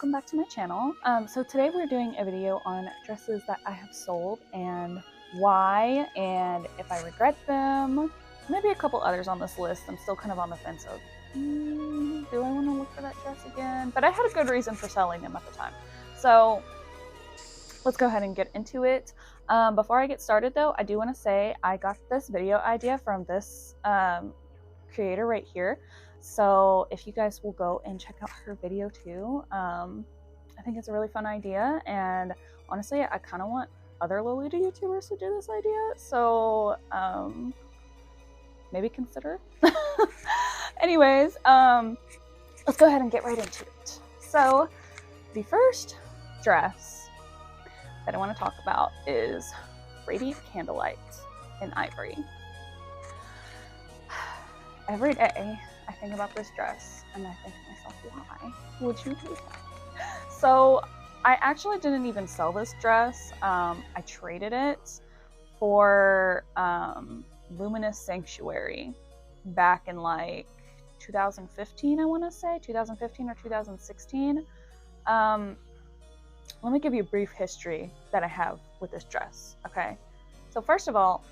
welcome back to my channel. So today we're doing a video on dresses that I have sold and why, and if I regret them. Maybe a couple others on this list. I'm still kind of on the fence of, do I want to look for that dress again? But I had a good reason for selling them at the time. So let's go ahead and get into it. Before I get started though, I do want to say I got this video idea from this creator right here. So if you guys will go and check out her video too, I think it's a really fun idea, and honestly I kind of want other Lolita YouTubers to do this idea, so maybe consider. Anyways, let's go ahead and get right into it. So the first dress that I want to talk about is Radiant Candlelite in Ivory. Every day I think about this dress and I think to myself, why would you do that? So I actually didn't even sell this dress. I traded it for Luminous Sanctuary back in like 2015, I want to say 2015 or 2016. Let me give you a brief history that I have with this dress. Okay, so first of all,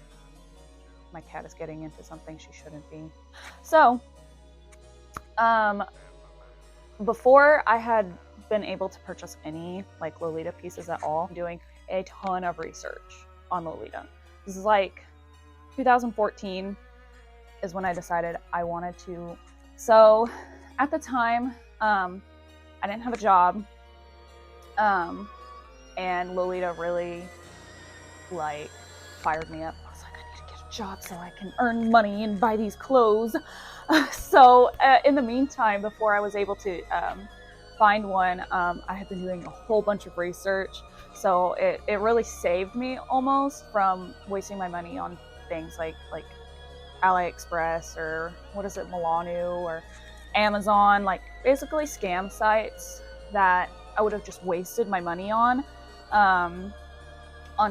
my cat is getting into something she shouldn't be. So, before I had been able to purchase any like Lolita pieces at all, I'm doing a ton of research on Lolita. This is like 2014 is when I decided I wanted to. So at the time, I didn't have a job, and Lolita really like fired me up. Job so I can earn money and buy these clothes. So in the meantime, before I was able to find one, I had been doing a whole bunch of research, so it really saved me almost from wasting my money on things like AliExpress or what is it, Milanu or Amazon, like basically scam sites that I would have just wasted my money on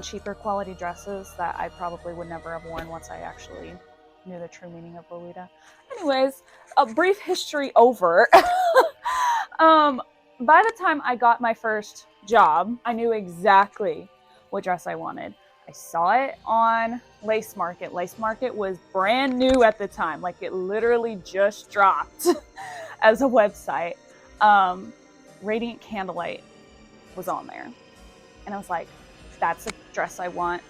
cheaper quality dresses that I probably would never have worn once I actually knew the true meaning of Lolita. Anyways, a brief history over. By the time I got my first job, I knew exactly what dress I wanted. I saw it on Lace Market. Lace Market was brand new at the time. Like, it literally just dropped as a website. Radiant Candlelite was on there. And I was like, that's a dress I want.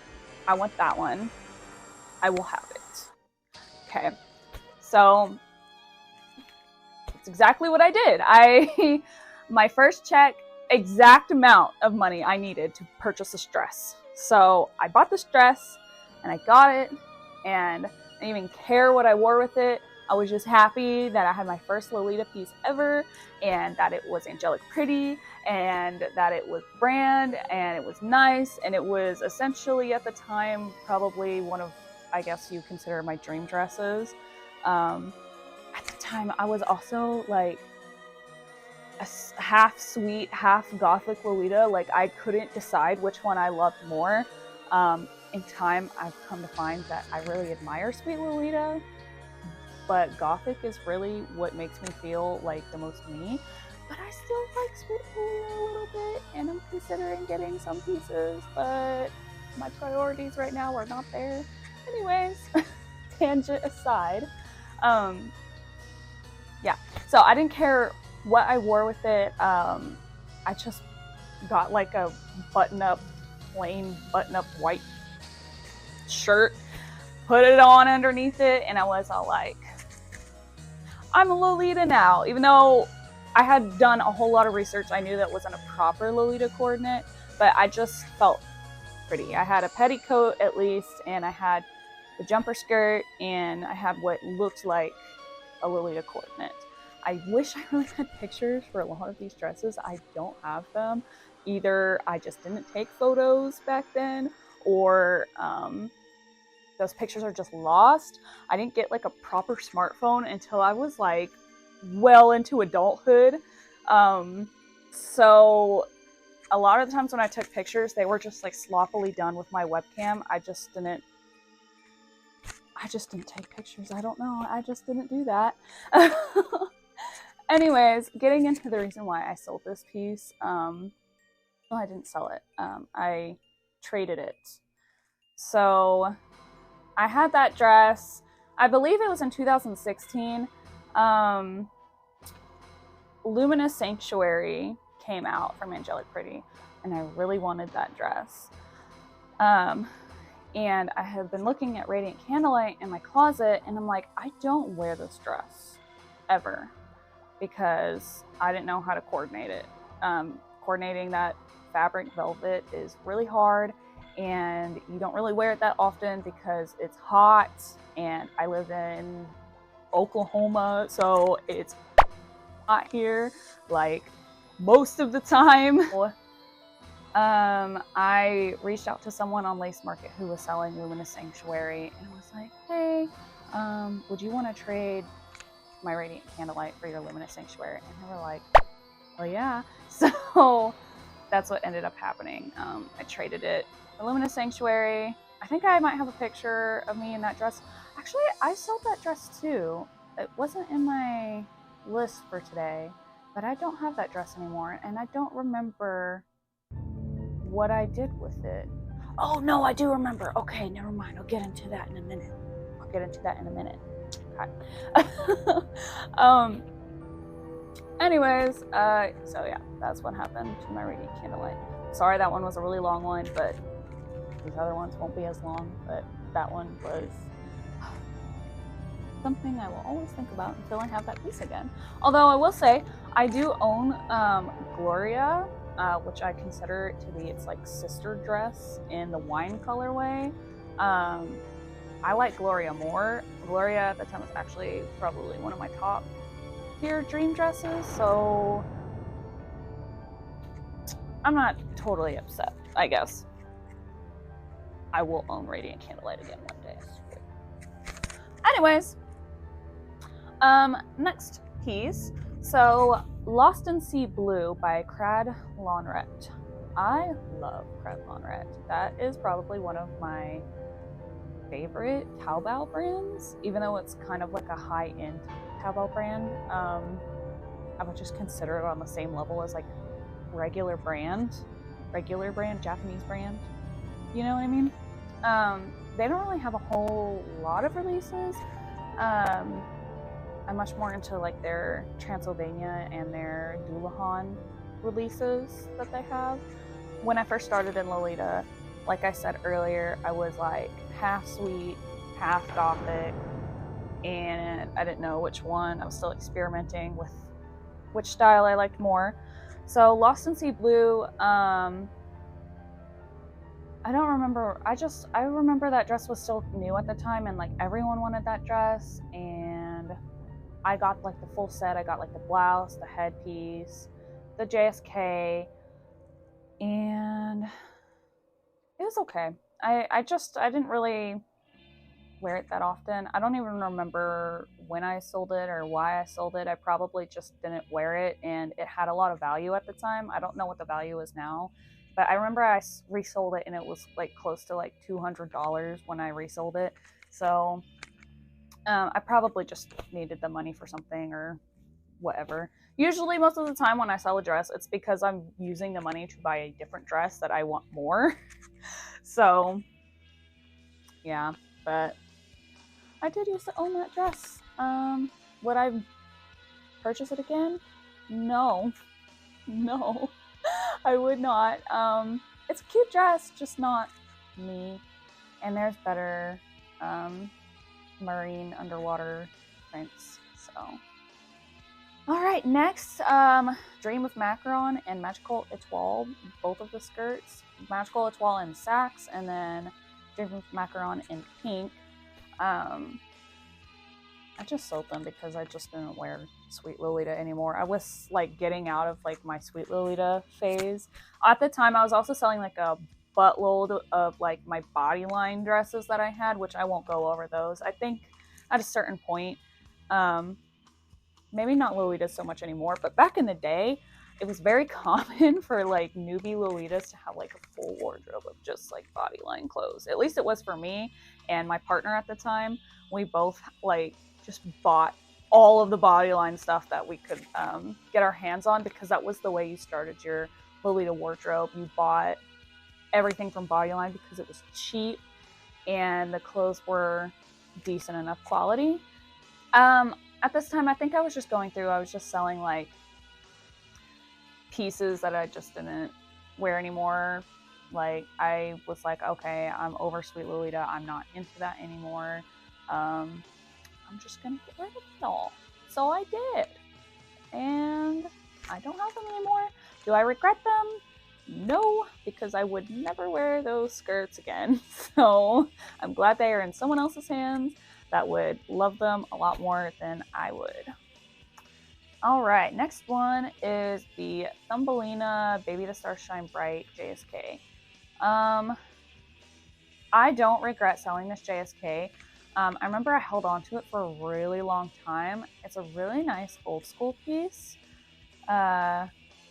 I want that one. I will have it. Okay. So that's exactly what I did. My first check, exact amount of money I needed to purchase this dress. So I bought this dress and I got it, and I didn't even care what I wore with it. I was just happy that I had my first Lolita piece ever, and that it was angelic pretty, and that it was brand, and it was nice, and it was essentially at the time probably one of, I guess you consider, my dream dresses. At the time I was also like a half sweet, half gothic Lolita. Like, I couldn't decide which one I loved more. In time I've come to find that I really admire sweet Lolita, but gothic is really what makes me feel like the most me. But I still like sweet Lolita a little bit, and I'm considering getting some pieces, but my priorities right now are not there. Anyways, tangent aside, yeah, so I didn't care what I wore with it. I just got like a plain button-up white shirt, put it on underneath it, and I was all like, I'm a Lolita now. Even though I had done a whole lot of research, I knew that wasn't a proper Lolita coordinate, but I just felt pretty. I had a petticoat at least, and I had the jumper skirt, and I had what looked like a Lolita coordinate. I wish I really had pictures for a lot of these dresses. I don't have them. Either I just didn't take photos back then, or those pictures are just lost. I didn't get like a proper smartphone until I was like well into adulthood. So a lot of the times when I took pictures, they were just like sloppily done with my webcam. I just didn't take pictures. I don't know. I just didn't do that. Anyways, getting into the reason why I sold this piece. Well, I didn't sell it. I traded it. So I had that dress. I believe it was in 2016. Luminous Sanctuary came out from Angelic Pretty, and I really wanted that dress. And I have been looking at Radiant Candlelite in my closet, and I'm like, I don't wear this dress ever because I didn't know how to coordinate it. Coordinating that fabric velvet is really hard, and you don't really wear it that often because it's hot, and I live in Oklahoma, so it's hot here like most of the time. I reached out to someone on Lace Market who was selling Luminous Sanctuary, and was like, hey, would you want to trade my Radiant Candlelite for your Luminous Sanctuary? And they were like, well, yeah. So that's what ended up happening. I traded it for Luminous Sanctuary. I think I might have a picture of me in that dress. Actually, I sold that dress too. It wasn't in my list for today, but I don't have that dress anymore, and I don't remember what I did with it. Oh no, I do remember. Okay, never mind. I'll get into that in a minute. Okay. Anyways, so yeah, that's what happened to my Radiant Candlelite. Sorry, that one was a really long one, but these other ones won't be as long. But that one was something I will always think about until I have that piece again. Although I will say, I do own Gloria, which I consider it to be its like sister dress in the wine colorway. I like Gloria more. Gloria at the time was actually probably one of my top tier dream dresses, so I'm not totally upset, I guess. I will own Radiant Candlelite again one day. Anyways, next piece. So Lost in Sea Blue by Crad Lawnret. I love Crad Lawnret. That is probably one of my favorite Taobao brands, even though it's kind of like a high-end Taobao brand. I would just consider it on the same level as like regular brand, Japanese brand. You know what I mean? They don't really have a whole lot of releases. I'm much more into like their Transylvania and their Dullahan releases that they have. When I first started in Lolita, like I said earlier, I was like half sweet, half gothic, and I didn't know which one. I was still experimenting with which style I liked more. So Lost in Sea Blue, I don't remember. I remember that dress was still new at the time, and like everyone wanted that dress, and I got like the full set. I got like the blouse, the headpiece, the JSK, and it was okay. I didn't really wear it that often. I don't even remember when I sold it or why I sold it. I probably just didn't wear it, and it had a lot of value at the time. I don't know what the value is now, but I remember I resold it, and it was like close to like $200 when I resold it. So I probably just needed the money for something or whatever. Usually, most of the time when I sell a dress, it's because I'm using the money to buy a different dress that I want more. So yeah, but I did used to own that dress. Would I purchase it again? No, I would not. It's a cute dress, just not me. And there's better marine underwater prints. So, all right, next, Dream of Macaron and Magical Etoile, both of the skirts. Magical Etoile in sax, and then Dream of Macaron in pink. I just sold them because I just didn't wear Sweet Lolita anymore. I was like getting out of like my Sweet Lolita phase. At the time, I was also selling like a buttload of like my bodyline dresses that I had, which I won't go over those. I think at a certain point, maybe not Lolita so much anymore, but back in the day, it was very common for like newbie Lolitas to have like a full wardrobe of just like bodyline clothes. At least it was for me and my partner at the time. We both like just bought all of the bodyline stuff that we could get our hands on, because that was the way you started your Lolita wardrobe. You bought everything from bodyline because it was cheap and the clothes were decent enough quality. At this time, I think I was just selling like pieces that I just didn't wear anymore. Like, I was like, okay, I'm over Sweet Lolita. I'm not into that anymore. I'm just gonna get rid of it all. So I did. And I don't have them anymore. Do I regret them? No, because I would never wear those skirts again. So I'm glad they are in someone else's hands that would love them a lot more than I would. All right, next one is the Thumbelina Baby the Stars Shine Bright JSK. I don't regret selling this JSK. I remember I held on to it for a really long time. It's a really nice old school piece. And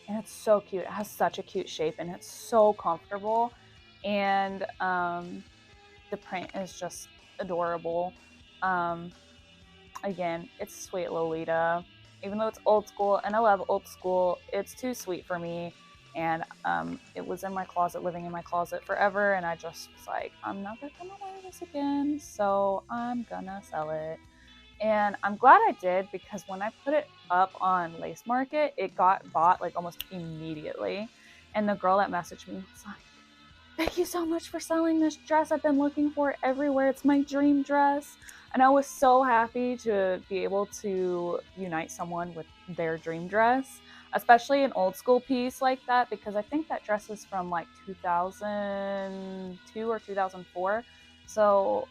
it's so cute. It has such a cute shape and it's so comfortable. And the print is just adorable. Again, it's Sweet Lolita. Even though it's old school, and I love old school, it's too sweet for me. And it was in my closet, living in my closet forever. And I just was like, I'm never gonna wear this again, so I'm gonna sell it. And I'm glad I did, because when I put it up on Lace Market, it got bought like almost immediately. And the girl that messaged me was like, thank you so much for selling this dress. I've been looking for it everywhere. It's my dream dress. And I was so happy to be able to unite someone with their dream dress, especially an old school piece like that, because I think that dress is from like 2002 or 2004. So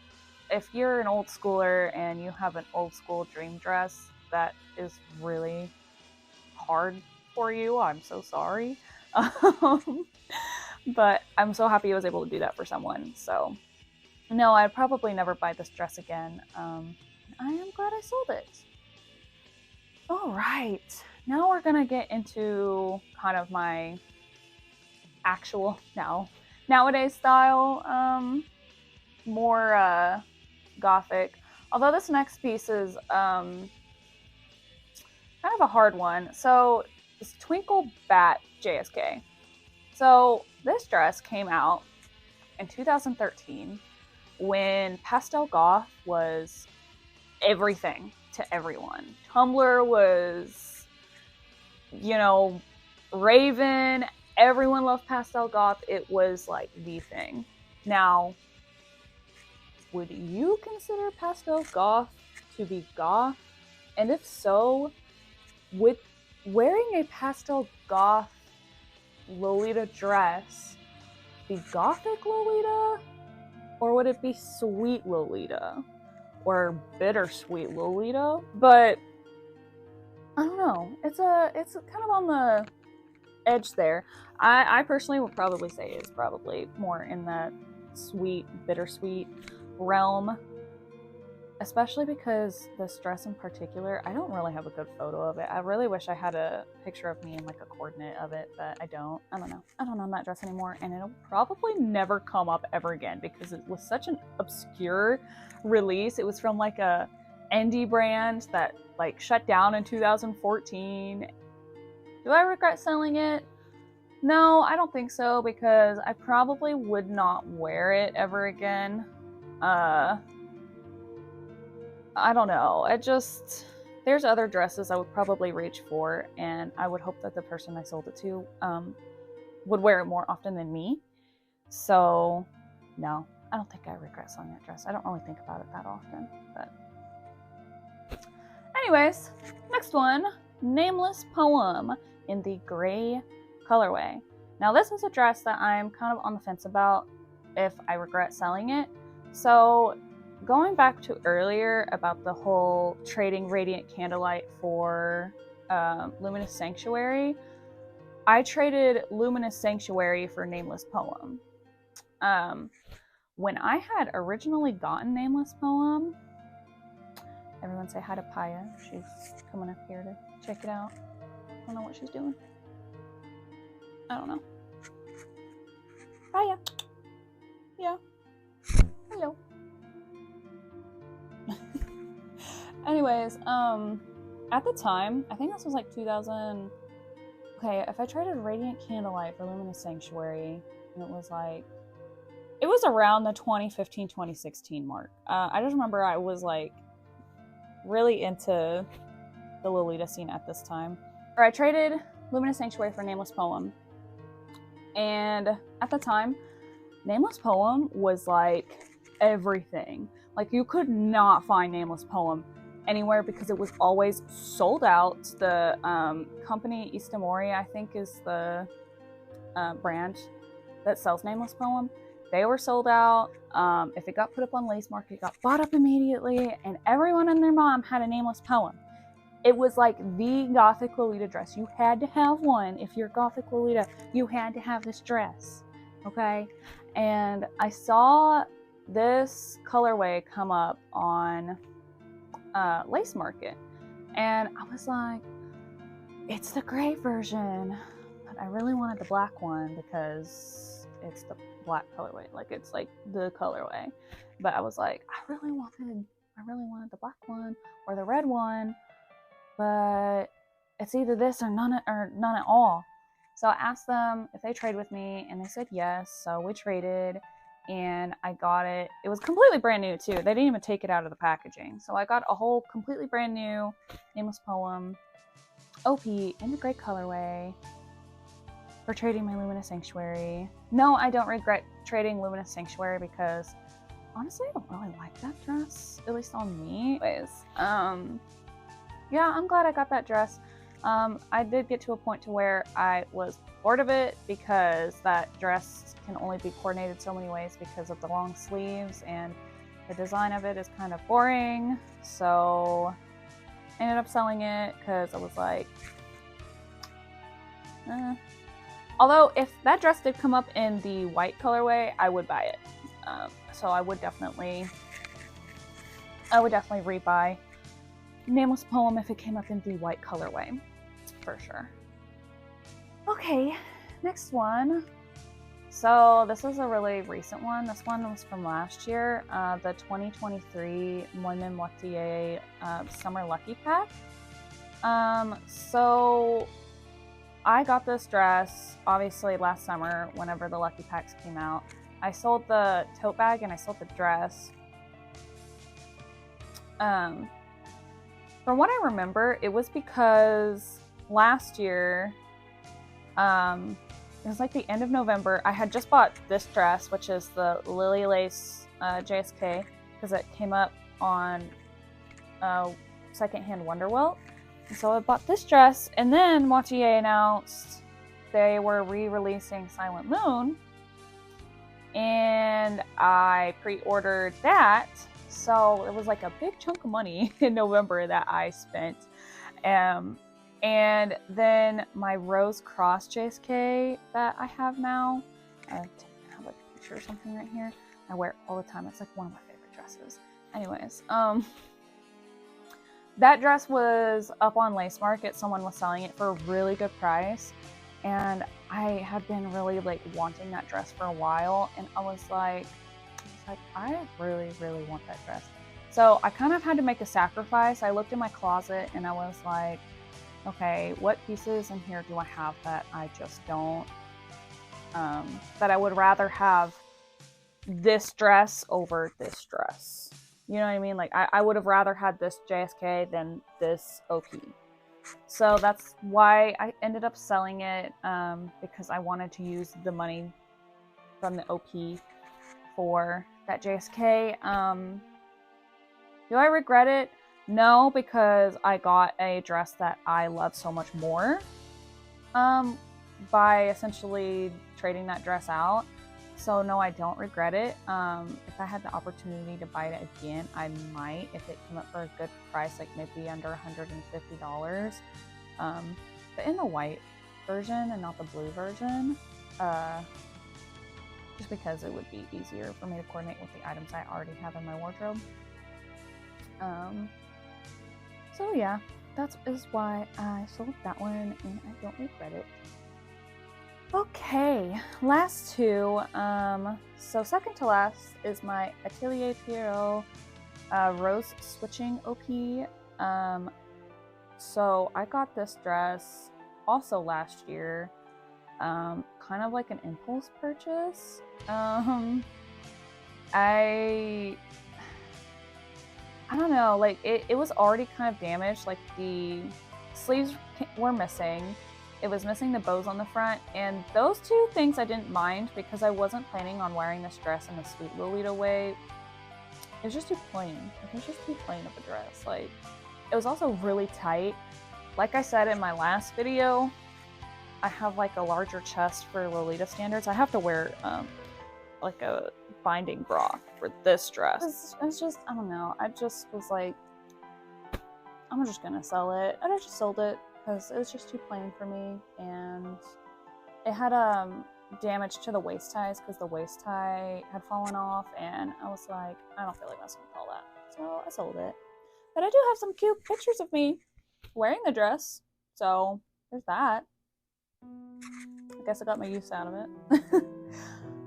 if you're an old schooler and you have an old school dream dress, that is really hard for you. I'm so sorry. But I'm so happy I was able to do that for someone. So no, I'd probably never buy this dress again. I am glad I sold it. All right, now we're gonna get into kind of my actual nowadays style, more gothic. Although this next piece is kind of a hard one. So it's Twinkle Bat Jsk. So this dress came out in 2013 when pastel goth was everything to everyone. Tumblr was, Raven. Everyone loved pastel goth. It was like the thing. Now, would you consider pastel goth to be goth? And if so, would wearing a pastel goth Lolita dress be gothic Lolita? Or would it be sweet Lolita? Or bittersweet Lolita? But I don't know. It's kind of on the edge there. I personally would probably say it's probably more in that sweet, bittersweet realm. Especially because this dress in particular, I don't really have a good photo of it. I really wish I had a picture of me and like a coordinate of it, but I don't. I don't know. I don't own that dress anymore, and it'll probably never come up ever again because it was such an obscure release. It was from like a indie brand that like shut down in 2014. Do I regret selling it? No, I don't think so, because I probably would not wear it ever again. I don't know. There's other dresses I would probably reach for, and I would hope that the person I sold it to would wear it more often than me. So, no, I don't think I regret selling that dress. I don't really think about it that often. But anyways, next one, Nameless Poem in the gray colorway. Now, this is a dress that I'm kind of on the fence about if I regret selling it. So, going back to earlier about the whole trading Radiant Candlelite for Luminous Sanctuary, I traded Luminous Sanctuary for Nameless Poem. When I had originally gotten Nameless Poem, everyone say hi to Paya. She's coming up here to check it out. I don't know what she's doing. I don't know. Paya. Yeah. Hello. Anyway. anyways, at the time, I think this was like 2000. Okay, if I traded Radiant Candlelite for Luminous Sanctuary, and it was like, it was around the 2015-2016 mark. I just remember I was like really into the Lolita scene at this time. Or I traded Luminous Sanctuary for Nameless Poem. And at the time, Nameless Poem was like everything. Like, you could not find Nameless Poem anywhere because it was always sold out. The company Istamori, I think, is the brand that sells Nameless Poem. They were sold out. If it got put up on Lace Market, it got bought up immediately, and everyone and their mom had a Nameless Poem. It was like the Gothic Lolita dress. You had to have one. If you're Gothic Lolita, you had to have this dress, okay? And I saw this colorway come up on Lace Market, and I was like, it's the gray version, but I really wanted the black one because it's the black colorway. Like, it's like the colorway. But I was like, I really wanted the black one or the red one, but it's either this or none at all. So I asked them if they trade with me, and they said yes. So we traded, and I got it. It was completely brand new too. They didn't even take it out of the packaging. So I got a whole completely brand new Nameless Poem OP in the gray colorway for trading my Luminous Sanctuary. No, I don't regret trading Luminous Sanctuary because honestly, I don't really like that dress, at least on me. Anyways, yeah, I'm glad I got that dress. I did get to a point to where I was bored of it because that dress can only be coordinated so many ways because of the long sleeves, and the design of it is kind of boring. So I ended up selling it because I was like, Although if that dress did come up in the white colorway, I would buy it. So I would definitely rebuy Nameless Poem if it came up in the white colorway, for sure. Okay, next one. So this is a really recent one. This one was from last year, the 2023 Moyman Moitié Summer Lucky Pack. So I got this dress, obviously, last summer whenever the Lucky Packs came out. I sold the tote bag and I sold the dress. From what I remember, it was because last year, it was like the end of November, I had just bought this dress, which is the Lily Lace JSK, because it came up on secondhand Wonderwelt. And so I bought this dress, and then Moitié announced they were re-releasing Silent Moon, and I pre-ordered that. So it was like a big chunk of money in November that I spent. And then my Rose Cross JSK that I have now, I have like a picture or something right here. I wear it all the time. It's like one of my favorite dresses. Anyways, that dress was up on Lace Market. Someone was selling it for a really good price. And I had been really like wanting that dress for a while. And I was like, I really, really want that dress. So I kind of had to make a sacrifice. I looked in my closet and I was like, okay, what pieces in here do I have that I just don't, that I would rather have this dress over this dress. You know what I mean? Like, I would have rather had this JSK than this OP. So that's why I ended up selling it, because I wanted to use the money from the OP for that JSK. Do I regret it? No, because I got a dress that I love so much more by essentially trading that dress out. So no, I don't regret it. If I had the opportunity to buy it again, I might, if it came up for a good price, like maybe under $150. But in the white version and not the blue version, just because it would be easier for me to coordinate with the items I already have in my wardrobe. So yeah, that is why I sold that one, and I don't regret it. Okay, last two. So second to last is my Atelier Pierrot Rose Switching OP. So I got this dress also last year, kind of like an impulse purchase. I don't know, like it was already kind of damaged. Like the sleeves were missing. It was missing the bows on the front, and those two things I didn't mind because I wasn't planning on wearing this dress in the sweet Lolita way. It was just too plain. It was just too plain of a dress. Like, it was also really tight. Like I said in my last video, I have like a larger chest for Lolita standards. I have to wear like a binding bra for this dress. It's just, I don't know. I just was like, I'm just gonna sell it. And I just sold it because it was just too plain for me. And it had damage to the waist ties because the waist tie had fallen off. And I was like, I don't feel like messing with all that. So I sold it. But I do have some cute pictures of me wearing the dress. So there's that. I guess I got my use out of it.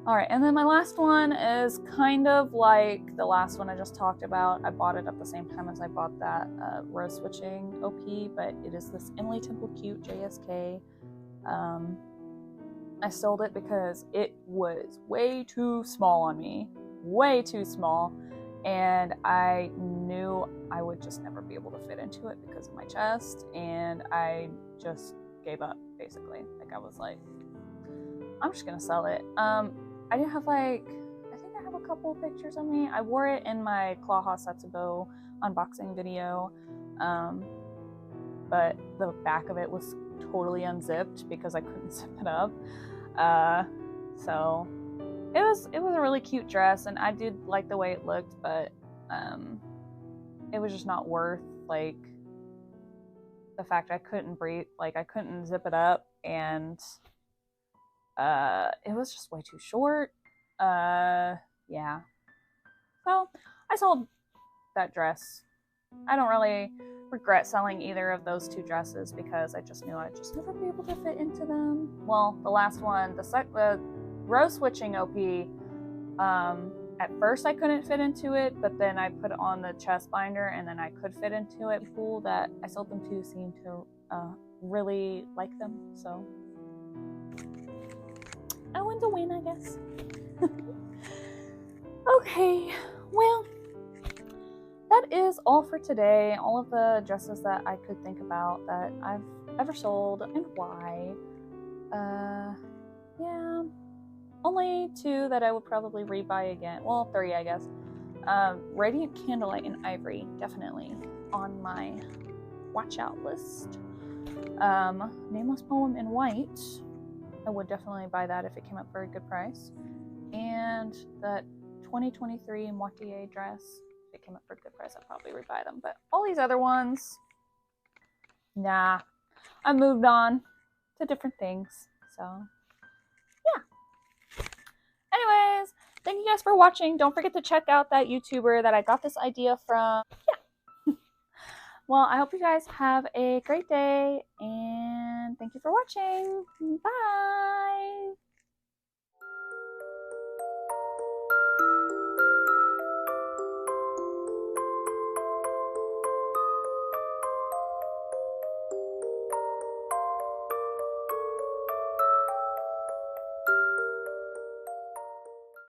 Alright, and then my last one is kind of like the last one I just talked about. I bought it at the same time as I bought that rose switching OP, but it is this Emily Temple Cute JSK. I sold it because it was way too small on me. Way too small. And I knew I would just never be able to fit into it because of my chest, and I just gave up, basically. Like, I was like, I'm just gonna sell it. I do have like, I think I have a couple of pictures of me. I wore it in my Clawha Setsubo unboxing video, but the back of it was totally unzipped because I couldn't zip it up. So it was a really cute dress, and I did like the way it looked, but it was just not worth like the fact I couldn't breathe, like I couldn't zip it up, and it was just way too short. Yeah. So I sold that dress. I don't really regret selling either of those two dresses because I just knew I'd just never be able to fit into them. Well, the last one, the rose switching OP, at first I couldn't fit into it, but then I put on the chest binder and then I could fit into it. People that I sold them to seemed to really like them, so a win's a win, I guess. Okay, well, that is all for today. All of the dresses that I could think about that I've ever sold and why. Yeah, only 2 that I would probably rebuy again. Well, 3, I guess. Radiant Candlelite and Ivory, definitely on my watch out list. Nameless Poem in White, I would definitely buy that if it came up for a good price. And that 2023 moitié dress, if it came up for a good price, I'd probably rebuy them. But all these other ones, nah. I moved on to different things. So, yeah. Anyways, thank you guys for watching. Don't forget to check out that YouTuber that I got this idea from. Yeah. Well, I hope you guys have a great day, and thank you for watching. Bye!